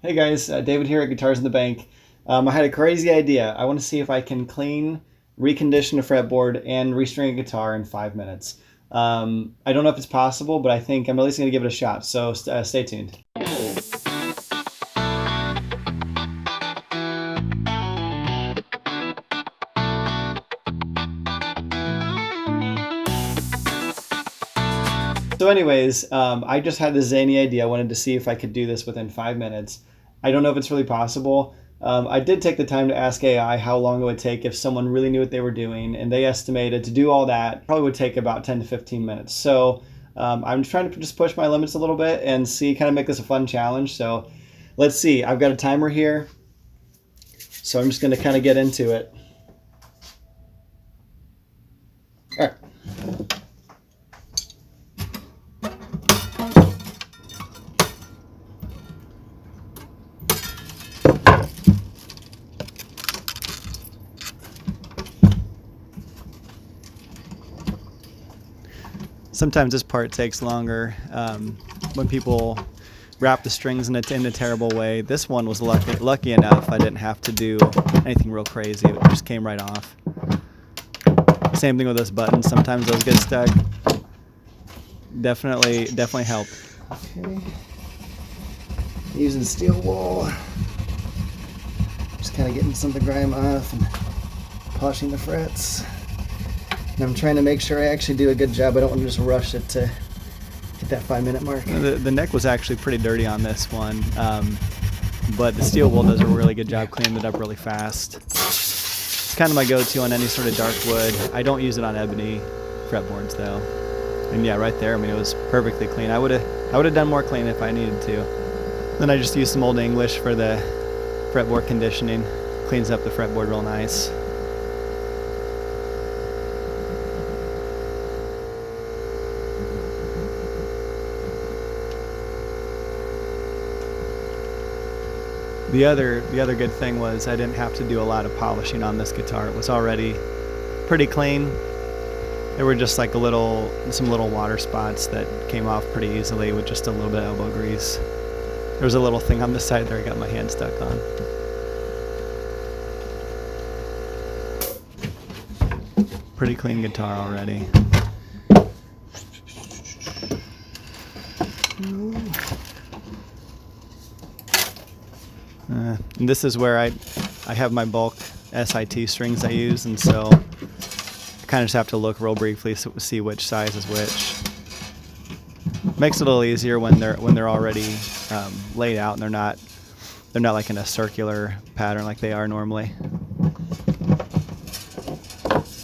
Hey guys, David here at Guitars in the Bank. I had a crazy idea. I want to see if I can clean, recondition a fretboard, and restring a guitar in 5 minutes. I don't know if it's possible, but I think I'm at least going to give it a shot. So stay tuned. So anyways, I just had this zany idea. I wanted to see if I could do this within 5 minutes. I don't know if it's really possible. I did take the time to ask AI how long it would take if someone really knew what they were doing, and they estimated to do all that probably would take about 10 to 15 minutes. So I'm trying to just push my limits a little bit and see, kind of make this a fun challenge. So let's see. I've got a timer here, so I'm just going to kind of get into it. All right. Sometimes this part takes longer when people wrap the strings in a terrible way. This one was lucky enough I didn't have to do anything real crazy. It just came right off. Same thing with those buttons. Sometimes those get stuck. Definitely help. Okay. Using steel wool. Just kind of getting some of the grime off and polishing the frets. And I'm trying to make sure I actually do a good job. I don't want to just rush it to hit that 5-minute mark. The neck was actually pretty dirty on this one, but the steel wool does a really good job cleaning it up really fast. It's kind of my go-to on any sort of dark wood. I don't use it on ebony fretboards though. And yeah, right there, I mean, it was perfectly clean. I would have done more cleaning if I needed to. Then I just used some Old English for the fretboard conditioning. Cleans up the fretboard real nice. The other good thing was I didn't have to do a lot of polishing on this guitar. It was already pretty clean. There were just like some little water spots that came off pretty easily with just a little bit of elbow grease. There was a little thing on the side there I got my hand stuck on. Pretty clean guitar already. And this is where I have my bulk SIT strings I use, and so I kind of just have to look real briefly to see which size is which. Makes it a little easier when they're already laid out and they're not like in a circular pattern like they are normally.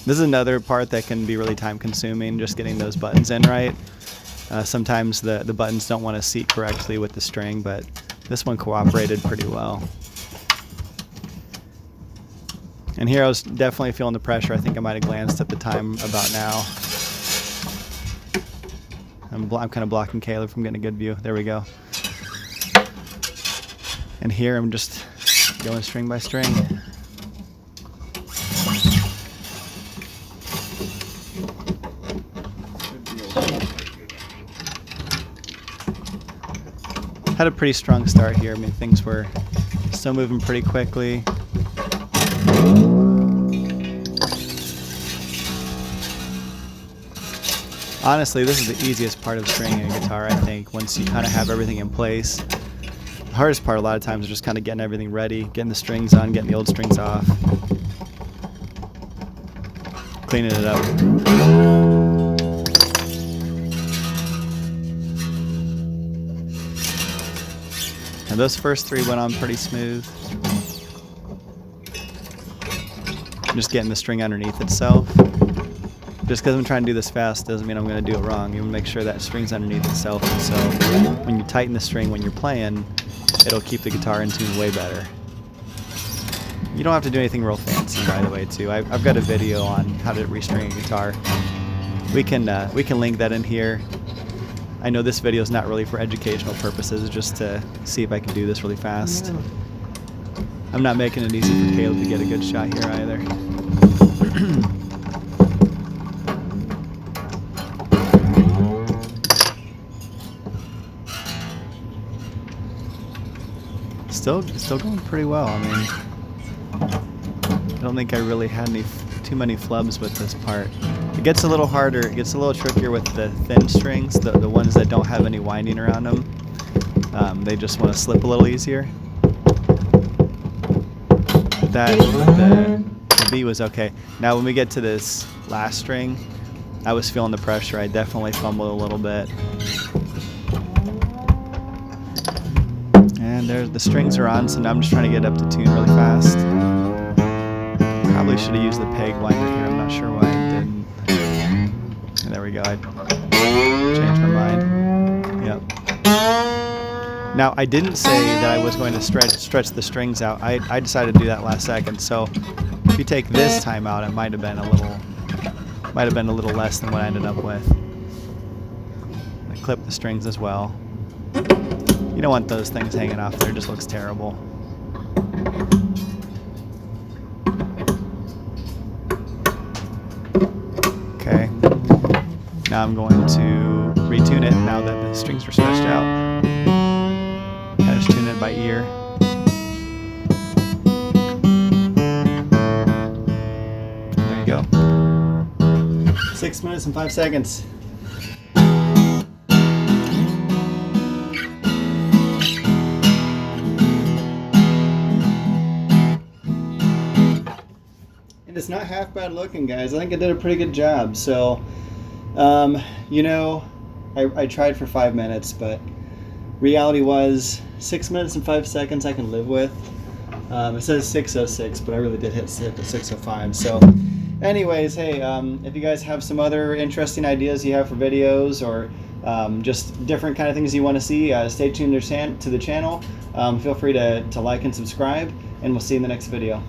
This is another part that can be really time consuming, just getting those buttons in right. Sometimes the buttons don't want to seat correctly with the string, but this one cooperated pretty well. And here I was definitely feeling the pressure. I think I might have glanced at the time about now. I'm kind of blocking Caleb from getting a good view. There we go. And here I'm just going string by string. Had a pretty strong start here. I mean, things were still moving pretty quickly. Honestly, this is the easiest part of stringing a guitar, I think, once you kind of have everything in place. The hardest part a lot of times is just kind of getting everything ready, getting the strings on, getting the old strings off, cleaning it up. And those first three went on pretty smooth. Just getting the string underneath itself. Just because I'm trying to do this fast doesn't mean I'm going to do it wrong. You want to make sure that string's underneath itself. And so when you tighten the string when you're playing, it'll keep the guitar in tune way better. You don't have to do anything real fancy, by the way, too. I've got a video on how to restring a guitar. We can link that in here. I know this video is not really for educational purposes, it's just to see if I can do this really fast. I'm not making it easy for Caleb to get a good shot here either. Still going pretty well. I mean, I don't think I really had too many flubs with this part. It gets a little harder. It gets a little trickier with the thin strings, the ones that don't have any winding around them. They just want to slip a little easier. The B was okay. Now when we get to this last string, I was feeling the pressure. I definitely fumbled a little bit. And there, the strings are on, so now I'm just trying to get up to tune really fast. Probably should have used the peg winder here. I'm not sure why I didn't. And there we go. I changed my mind. Yep. Now, I didn't say that I was going to stretch the strings out. I decided to do that last second. So if you take this time out, it might have been a little less than what I ended up with. I clipped the strings as well. You don't want those things hanging off there. It just looks terrible. Okay. Now I'm going to retune it now that the strings are stretched out. I just tune it by ear. There you go. 6 minutes and 5 seconds. And it's not half bad looking, guys. I think I did a pretty good job. So, you know, I tried for 5 minutes, but reality was 6 minutes and 5 seconds I can live with. It says 6:06, but I really did hit 6:05. So anyways, hey, if you guys have some other interesting ideas you have for videos, or just different kind of things you want to see, stay tuned to the channel. Feel free to like and subscribe, and we'll see you in the next video.